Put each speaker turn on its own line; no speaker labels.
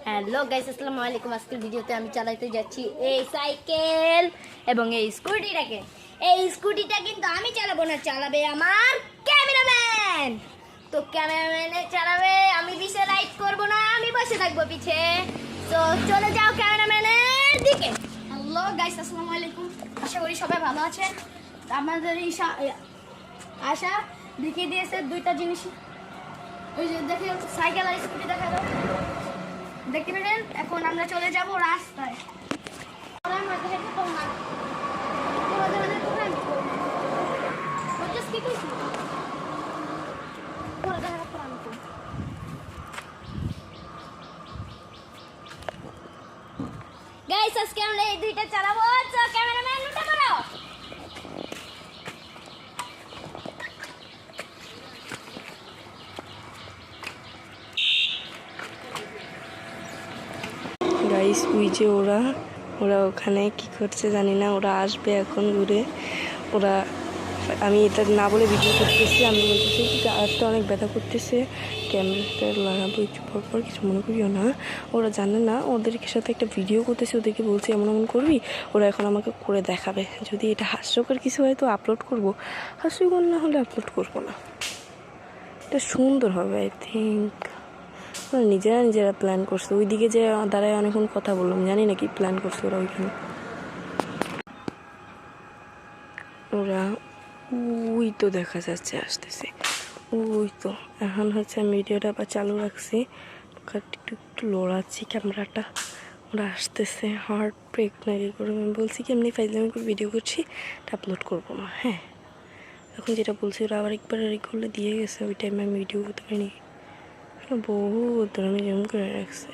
Hello guys, আসসালামু আলাইকুম। আজকের ভিডিওতে আমি চালাতে যাচ্ছি এই সাইকেল এবং এই স্কুটিটাকে। এই স্কুটিটা কিন্তু আমি চালাবো না, চালাবে আমার ক্যামেরাম্যান। তো ক্যামেরাম্যানে চালাবে, আমি পিছে রাইড করবো না, আমি বসে থাকবো পিছে। তো চলে যাও ক্যামেরাম্যানের দিকে। হ্যালো গাইস, আসসালামু আলাইকুম। আশা করি সবাই ভালো আছেন। আমাদের আশা দেখিয়ে দিয়েছে দুইটা জিনিস। ওই যে দেখে সাইকেল আর স্কুটি দেখা দাও, দেখতে পেলেন। এখন আমরা চলে যাব রাস্তায়। গাইস, আজকে আমরা এই দুইটা চালাবো। তো ক্যামেরাম্যান উঠে পড়ো।
গাইস, ওই যে ওরা ওখানে কি করছে জানি না। ওরা আসবে এখন ঘুরে। ওরা, আমি এটা না বলে ভিডিও করতেছি। আমি বলতেছি কি গাছটা অনেক ব্যথা করতেছে, ক্যামেরাটা লাগাবো একটু পর কিছু মনে করিও না। ওরা জানে না, ওদেরকে সাথে একটা ভিডিও করতেছি, ওদেরকে বলছি এমন করবি। ওরা এখন আমাকে করে দেখাবে। যদি এটা হাস্যকর কিছু হয় তো আপলোড করবো, হাস্যকর না হলে আপলোড করবো না। এটা সুন্দর হবে আই থিঙ্ক। নিজেরা প্ল্যান করছে। ওইদিকে যে দাঁড়ায় অনেকক্ষণ কথা বললাম, জানি না কি প্ল্যান করছে ওরা ওইখানে। ওরা ওই তো দেখা যাচ্ছে আসতেছে, ওই তো। এখন হচ্ছে আমি ভিডিওটা আবার চালু রাখছি, একটু লড়াচ্ছি ক্যামেরাটা। ওরা আসতেছে, হার্ট ব্রেক নাকি করে। আমি বলছি কি এমনি ফাইজলামি করে ভিডিও করছি, এটা আপলোড করবো না। হ্যাঁ, এখন যেটা বলছি ওরা আবার একবার করলে দিয়ে গেছে। ওই টাইমে আমি ভিডিও করতে পারিনি, বহুত আমি জুম করে রাখছি।